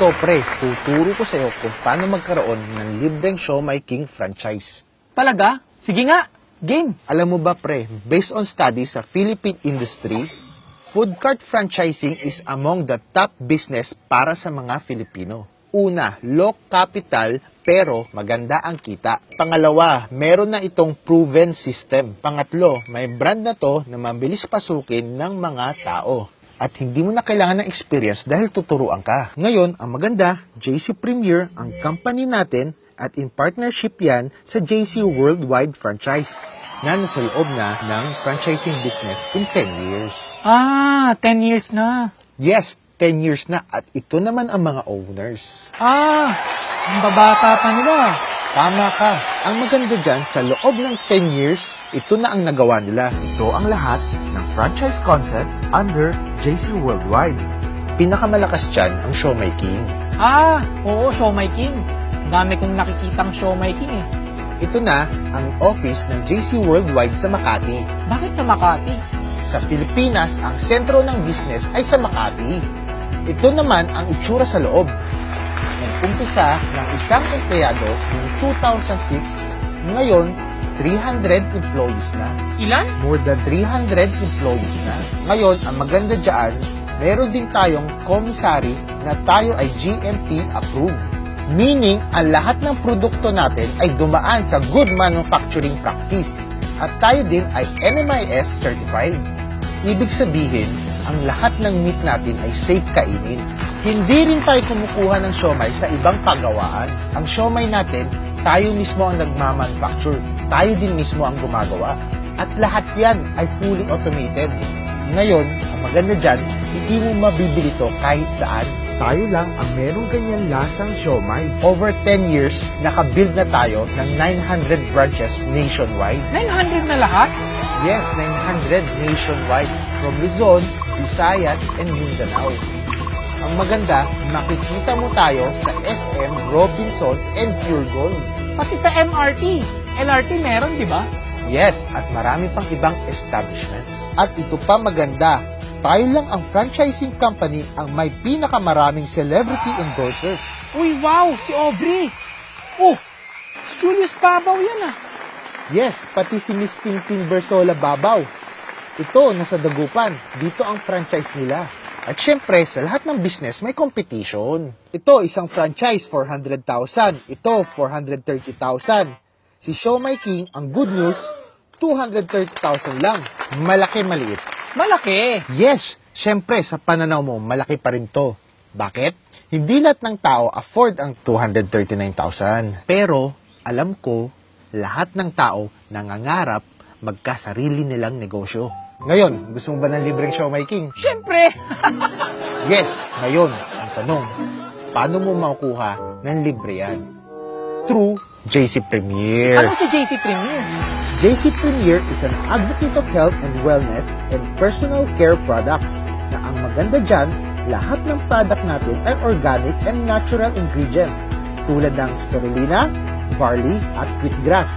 Ito pre, tuturo ko sa'yo kung paano magkaroon ng libreng Siomai King franchise. Talaga? Sige nga, game. Alam mo ba pre, based on studies sa Philippine industry, food cart franchising is among the top business para sa mga Filipino. Una, low capital pero maganda ang kita. Pangalawa, meron na itong proven system. Pangatlo, may brand na to na mabilis pasukin ng mga tao. At hindi mo na kailangan ng experience dahil tuturuan ka. Ngayon, ang maganda, JC Premier ang company natin at in partnership yan sa JC Worldwide Franchise na nasa loob na ng franchising business in 10 years. 10 years na. Yes, 10 years na at ito naman ang mga owners. Ang babata pa nila. Tama ka. Ang maganda dyan, sa loob ng 10 years, ito na ang nagawa nila. Ito ang lahat ng franchise concepts under JC Worldwide. Pinakamalakas dyan ang Siomai King. Oo, Siomai King. Dami kong nakikitang Siomai King eh. Ito na ang office ng JC Worldwide sa Makati. Bakit sa Makati? Sa Pilipinas, ang sentro ng business ay sa Makati. Ito naman ang itsura sa loob. Nag-umpisa ng isang empleyado noong 2006, ngayon 300 employees na. Ilan? More than 300 employees na. Ngayon, ang maganda dyan, meron din tayong commissary na tayo ay GMP approved. Meaning, ang lahat ng produkto natin ay dumaan sa Good Manufacturing Practice. At tayo din ay NMIS certified. Ibig sabihin, ang lahat ng meat natin ay safe kainin. Hindi rin tayo kumukuha ng siomai sa ibang paggawaan. Ang siomai natin, tayo mismo ang nagmamanufacture. Tayo din mismo ang gumagawa. At lahat yan ay fully automated. Ngayon, ang maganda dyan, hindi mo mabibili to kahit saan. Tayo lang ang merong ganyan lasang siomai. Over 10 years, nakabuild na tayo ng 900 branches nationwide. 900 na lahat? Yes, 900 nationwide. From Luzon, Visayas, and Mindanao. Ang maganda, makikita mo tayo sa SM, Robinsons, and Pure Gold. Pati sa MRT. LRT meron, di ba? Yes, at marami pang ibang establishments. At ito pa maganda, tayo lang ang franchising company ang may pinakamaraming celebrity endorsers. Uy, wow! Si Aubrey! Oh! Si Julius Babaw yan ah! Yes, pati si Miss Tintin Bersola Babaw. Ito, nasa Dagupan. Dito ang franchise nila. At syempre, sa lahat ng business, may competition. Ito, isang franchise, 400,000. Ito, 430,000. Si Siomai King, ang good news, 230,000 lang. Malaki, maliit. Malaki! Yes, syempre, sa pananaw mo, malaki pa rin to. Bakit? Hindi lahat ng tao afford ang 239,000. Pero, alam ko, lahat ng tao nangangarap magkasarili nilang negosyo. Ngayon, gusto mo ba ng libreng Siomai King? Siyempre! Yes, ngayon, ang tanong, paano mo makukuha ng libre yan? Through JC Premier. Ano si JC Premier? JC Premier is an advocate of health and wellness and personal care products na ang maganda dyan, lahat ng product natin ay organic and natural ingredients tulad ng spirulina, barley, at wheatgrass.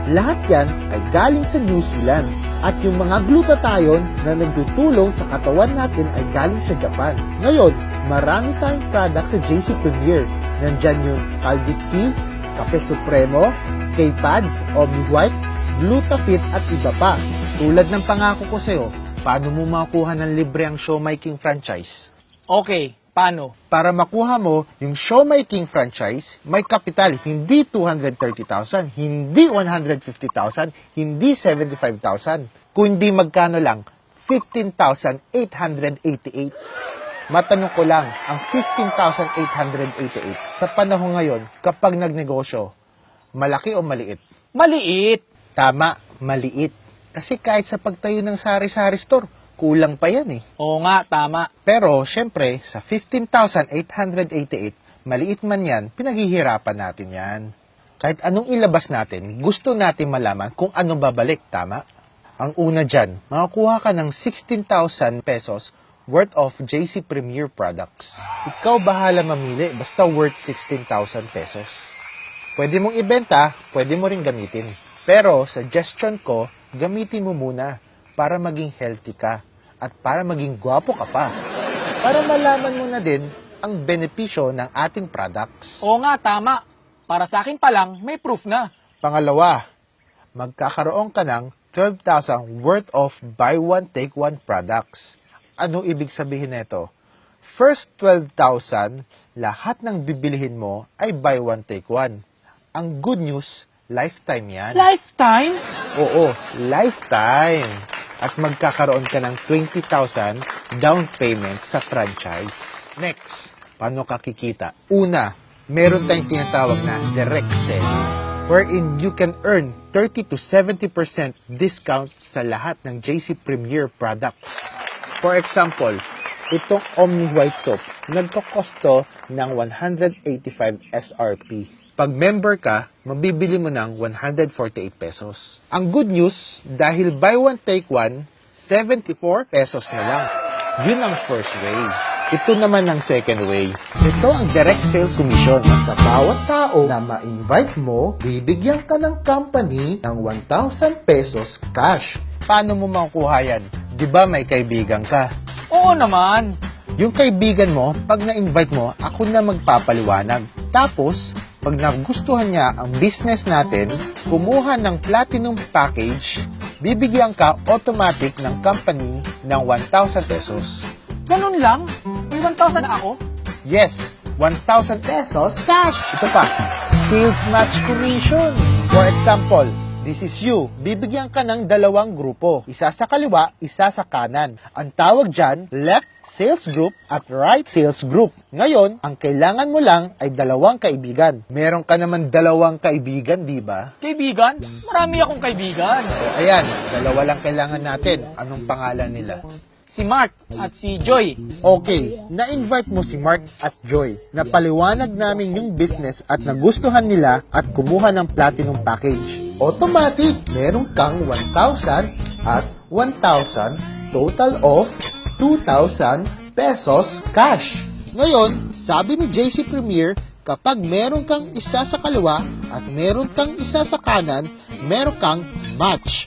Lahat yan ay galing sa New Zealand at yung mga glutathione na nagtutulong sa katawan natin ay galing sa Japan. Ngayon, marami tayong product sa JC Premier. Nandyan yung Calvit C, Cafe Supremo, K-Pads, Omni White, Glutafit at iba pa. Tulad ng pangako ko sa'yo, paano mo makuha ng libre ang Siomai King franchise? Okay, paano? Para makuha mo yung Siomai King franchise, may kapital, hindi 230,000, hindi 150,000, hindi 75,000, kundi magkano lang, 15,888. Matanong ko lang, ang 15,888 sa panahon ngayon, kapag nagnegosyo, malaki o maliit? Maliit! Tama, maliit. Kasi kahit sa pagtayo ng sari-sari store, kulang pa yan eh. Oo nga, tama. Pero, syempre, sa 15,888, maliit man yan, pinaghihirapan natin yan. Kahit anong ilabas natin, gusto natin malaman kung anong babalik, tama? Ang una dyan, makakuha ka ng 16,000 pesos worth of JC Premier products. Ikaw bahala mamili, basta worth 16,000 pesos. Pwede mong ibenta, pwede mo rin gamitin. Pero, suggestion ko, gamitin mo muna para maging healthy ka at para maging gwapo ka pa. Para malaman mo na din ang benepisyo ng ating products. Oo nga, tama. Para sa akin pa lang, may proof na. Pangalawa, magkakaroon ka ng 12,000 worth of buy one take one products. Ano ibig sabihin nito? First 12,000, lahat ng bibilihin mo ay buy one take one. Ang good news, lifetime yan. Lifetime? Oo, lifetime. At magkakaroon ka ng 20,000 down payment sa franchise. Next, paano ka kikita? Una, meron tayong tinatawag na direct selling, wherein you can earn 30 to 70% discount sa lahat ng JC Premier products. For example, itong Omni White Soap, nagkokosto ng 185 SRP. Pag member ka, mabibili mo ng 148 pesos. Ang good news, dahil buy one take one, 74 pesos na lang. Yun ang first way. Ito naman ang second way. Ito ang direct sales commission. Sa bawat tao na ma-invite mo, bibigyan ka ng company ng 1,000 pesos cash. Paano mo makukuha yan? Di ba may kaibigan ka? Oo naman. Yung kaibigan mo, pag na-invite mo, ako na magpapaliwanag. Tapos, pag nagustuhan niya ang business natin, kumuha ng platinum package, bibigyan ka automatic ng company ng 1,000 pesos. Ganun lang? May 1,000 ako? Yes, 1,000 pesos cash. Ito pa, sales match commission. For example, this is you. Bibigyan ka ng dalawang grupo. Isa sa kaliwa, isa sa kanan. Ang tawag dyan, left sales group at right sales group. Ngayon, ang kailangan mo lang ay dalawang kaibigan. Meron ka naman dalawang kaibigan, di ba? Kaibigan? Marami akong kaibigan. Ayan, dalawa lang kailangan natin. Anong pangalan nila? Si Mark at si Joy. Okay, na-invite mo si Mark at Joy. Napaliwanag namin yung business at nagustuhan nila at kumuha ng platinum package. Automatic, meron kang 1,000 at 1,000, total of 2,000 pesos cash. Ngayon, sabi ni JC Premier, kapag meron kang isa sa kaliwa at meron kang isa sa kanan, meron kang match.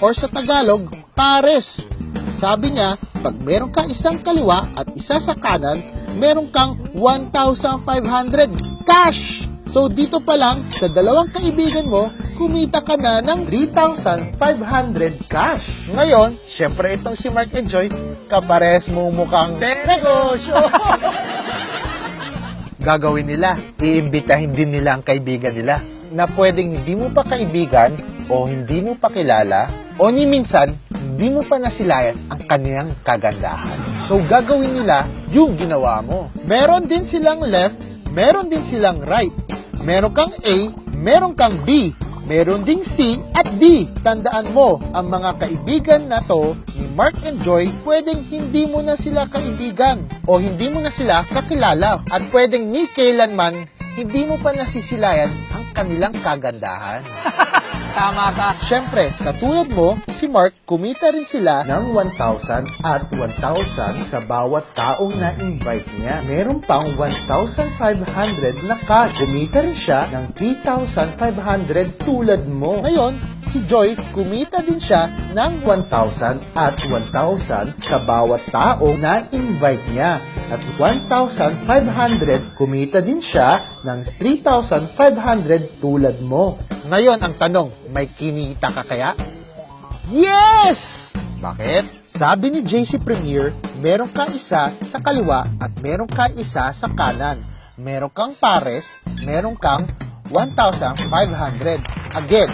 Or sa Tagalog, pares. Sabi niya, pag meron kang isang kaliwa at isa sa kanan, meron kang 1,500 cash. So dito pa lang, sa dalawang kaibigan mo, kumita ka na ng 3,500 cash. Ngayon, syempre itong si Mark and Joy, kapares mo mukhang negosyo. Gagawin nila, iimbitahin din nila ang kaibigan nila na pwedeng hindi mo pa kaibigan o hindi mo pa kilala o ni minsan, hindi mo pa nasilayan ang kanilang kagandahan. So gagawin nila yung ginawa mo. Meron din silang left, meron din silang right. Meron kang A, meron kang B, meron ding C at D. Tandaan mo, ang mga kaibigan na to ni Mark and Joy, pwedeng hindi mo na sila kaibigan o hindi mo na sila kakilala at pwedeng ni kailanman hindi mo pa nasisilayan ang kanilang kagandahan. Tama ka. Siyempre, katulad mo, si Mark, kumita rin sila ng 1,000 at 1,000 sa bawat taong na-invite niya. Meron pang 1,500 na cash. Kumita rin siya ng 3,500 tulad mo. Ngayon, si Joy, kumita din siya ng 1,000 at 1,000 sa bawat taong na-invite niya. At 1,500, kumita din siya ng 3,500 tulad mo. Ngayon, ang tanong, may kinita ka kaya? Yes! Bakit? Sabi ni JC Premier, meron ka isa sa kaliwa at meron ka isa sa kanan. Meron kang pares, meron kang 1,500. Again,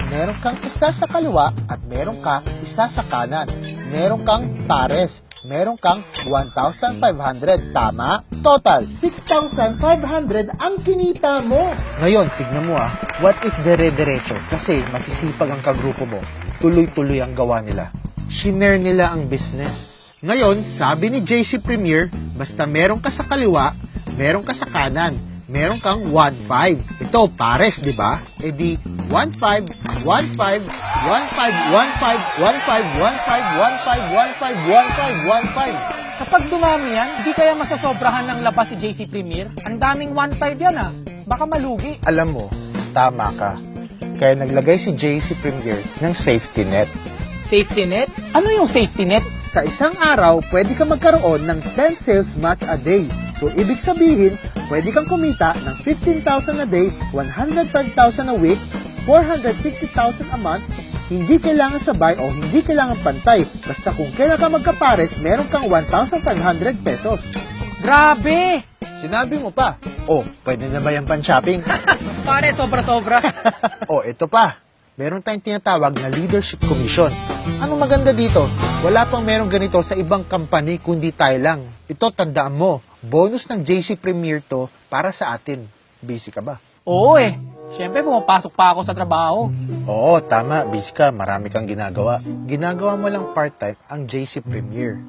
meron kang isa sa kaliwa at meron ka isa sa kanan. Meron kang pares, meron kang 1,500. Tama? Total, 6,500 ang kinita mo. Ngayon, tignan mo what if dire-diretso? Kasi masisipag ang kagrupo mo. Tuloy-tuloy ang gawa nila. Shinare nila ang business. Ngayon, sabi ni JC Premier, basta meron ka sa kaliwa, meron ka sa kanan, meron kang 1,500. Ito, pares, di ba? E di, 1,500, 1,500, 1,500, 1,500, 1,500, 1,500, 1,500, 1,500. Kapag dumami yan, di kaya masasobrahan ng labas si JC Premier? Ang daming 1.5 yan Baka malugi. Alam mo, tama ka. Kaya naglagay si JC Premier ng safety net. Safety net? Ano yung safety net? Sa isang araw, pwede ka magkaroon ng 10 sales match a day. So, ibig sabihin, pwede kang kumita ng 15,000 a day, 105,000 a week, 450,000 a month, hindi kailangan sabay o hindi kailangan pantay. Basta kung kailan ka magkapares, meron kang 1,500 pesos. Grabe! Sinabi mo pa, oh, pwede na ba yung pan-shopping? Pare, sobra-sobra. Oh, ito pa. Meron tayong tinatawag na leadership commission. Ano maganda dito? Wala pang merong ganito sa ibang company kundi tayo lang. Ito, tandaan mo, bonus ng JC Premier to para sa atin. Busy ka ba? Oo eh. Siyempre, pumapasok pa ako sa trabaho. Oo, tama. Busy ka. Marami kang ginagawa. Ginagawa mo lang part-time ang JC Premier.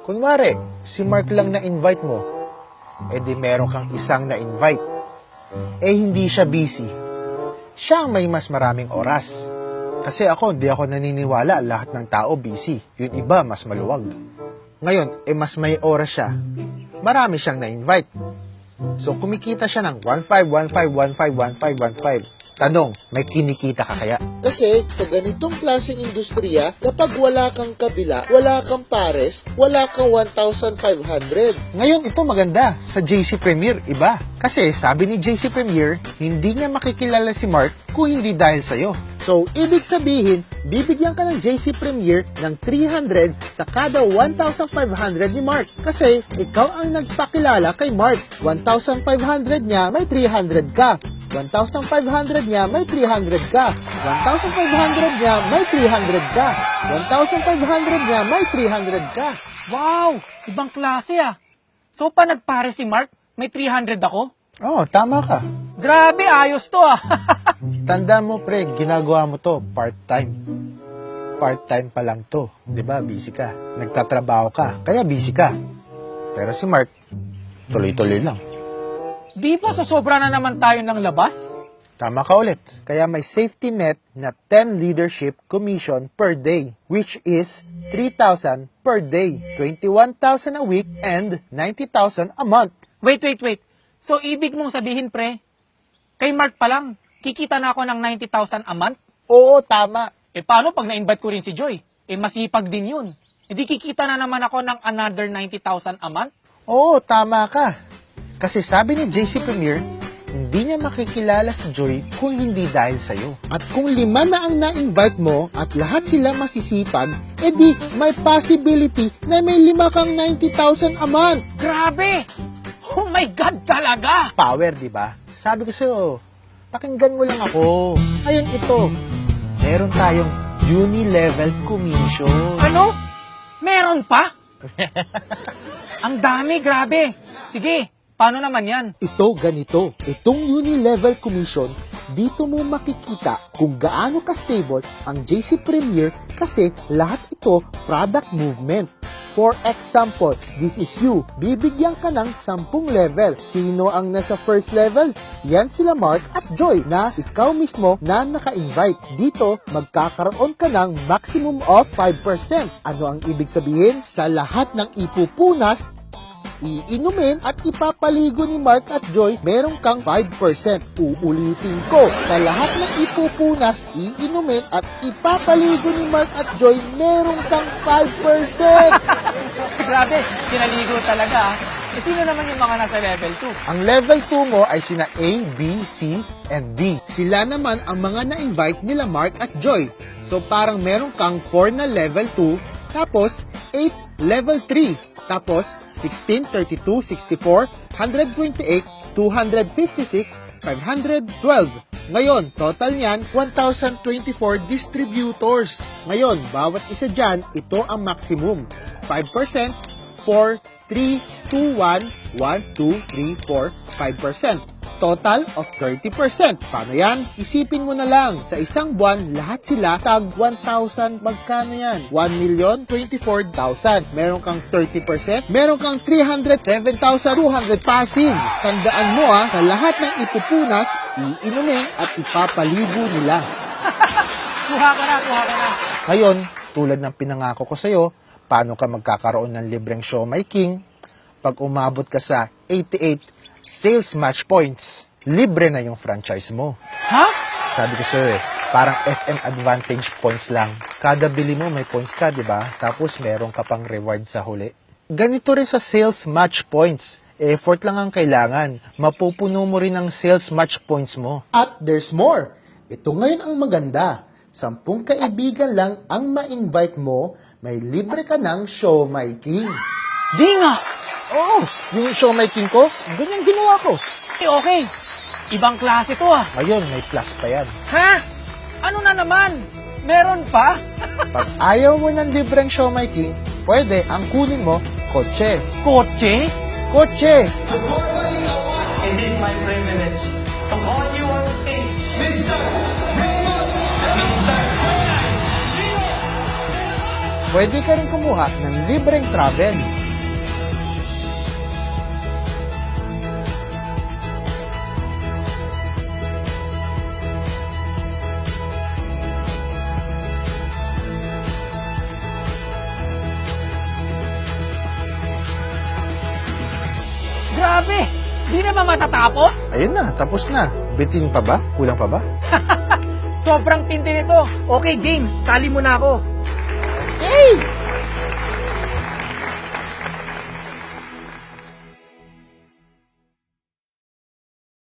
Kunwari, si Mark lang na-invite mo. Eh di meron kang isang na-invite. Eh hindi siya busy. Siya ang may mas maraming oras. Kasi ako, hindi ako naniniwala lahat ng tao busy. Yung iba, mas maluwag. Ngayon, eh mas may oras siya. Marami siyang na-invite. So, kumikita siya ng 1,515,15,15,15. Tanong, may kinikita ka kaya? Kasi sa ganitong klaseng industriya, kapag wala kang kabila, wala kang pares, wala kang 1,500. Ngayon, ito maganda. Sa JC Premier, iba. Kasi sabi ni JC Premier, hindi niya makikilala si Mark kung hindi dahil sa'yo. So, ibig sabihin, bibigyan ka ng JC Premier ng 300 sa kada 1,500 ni Mark. Kasi ikaw ang nagpakilala kay Mark. 1,500 niya, may 300 ka. 1,500 niya, may 300 ka. 1,500 niya, may 300 ka. 1,500 niya, may 300 ka. Wow! Ibang klase ah. So, pa nagpare si Mark, may 300 ako? Oo, tama ka. Grabe, ayos to ah. Tanda mo, pre, ginagawa mo to part-time. Part-time pa lang to. Di ba? Busy ka. Nagtatrabaho ka. Kaya busy ka. Pero si Mark, tuloy-tuloy lang. Di ba sosobra na naman tayo ng labas? Tama ka ulit. Kaya may safety net na 10 leadership commission per day, which is 3,000 per day, 21,000 a week, and 90,000 a month. Wait. So, ibig mong sabihin, pre, kay Mark pa lang, kikita na ako ng 90,000 a month? Oo, tama. Eh, paano pag na-invite ko rin si Joy? Eh, masipag din yun. Hindi kikita na naman ako ng another 90,000 a month? Oo, tama ka. Kasi sabi ni JC Premier, hindi niya makikilala si Joy kung hindi dahil sa'yo. At kung 5 na ang na-invite mo at lahat sila masisipag, edi may possibility na may 5 kang 90,000 a month. Grabe! Oh my God talaga! Power, di ba? Sabi ko sa'yo, pakinggan mo lang ako. Ngayon ito, meron tayong uni-level commission. Ano? Meron pa? Ang dami, grabe. Sige, paano naman yan? Ito, ganito. Itong uni-level commission, dito mo makikita kung gaano ka-stable ang JC Premier kasi lahat ito product movement. For example, this is you. Bibigyan ka ng 10 level. Sino ang nasa first level? Yan sila Mark at Joy na ikaw mismo na naka-invite. Dito, magkakaroon ka ng maximum of 5%. Ano ang ibig sabihin? Sa lahat ng ipupunas, iinumin at ipapaligo ni Mark at Joy, meron kang 5%. Uulitin ko, sa lahat ng ipupunas, iinumin at ipapaligo ni Mark at Joy, meron kang 5%. Grabe, kinaligo talaga ah. Eh, sino naman yung mga nasa level 2? Ang level 2 mo ay sina A, B, C, and D. Sila naman ang mga na-invite nila Mark at Joy. So parang meron kang 4 na level 2, tapos 8 level 3, tapos 16, 32, 64, 128, 256, 512. Ngayon, total niyan, 1,024 distributors. Ngayon, bawat isa dyan, ito ang maximum. 5%, 4, 3, 2, 1, 1, 2, 3, 4, 5%. Total of 30%. Paano yan? Isipin mo na lang, sa isang buwan, lahat sila tag 1,000. Magkano yan? 1,024,000. Meron kang 30%, meron kang 307,200 passive. Tandaan mo sa lahat ng ipupunas, iinumin at ipapaligo nila. Kuha ka na. Ngayon, tulad ng pinangako ko sa'yo, paano ka magkakaroon ng libreng show my king? Pag umabot ka sa 88 sales match points, libre na yung franchise mo. Ha? Sabi ko sir, parang SM Advantage points lang. Kada bili mo may points ka, di ba? Tapos meron ka pang reward sa huli. Ganito rin sa sales match points. Effort lang ang kailangan. Mapupuno mo rin ang sales match points mo. At there's more. Ito ngayon ang maganda. 10 kaibigan lang ang ma-invite mo, may libre ka ng Show My King. Di nga! Oo, yung Show My King ko, ganyan ginawa ko. Okay. Ibang klase to ah. Ngayon, may plus pa yan. Ha? Ano na naman? Meron pa? Pag ayaw mo ng libreng Show My King, pwede ang kunin mo, kotse. Kotse? Kotse! It is my privilege to call you on stage, Mr. Raymond, Mr. Pwede ka rin kumuha ng libreng travel. Grabe! Di na ba matatapos? Ayun na, tapos na. Bitin pa ba? Kulang pa ba? Sobrang tindi nito. Okay, game. Sali mo na ako. Hey!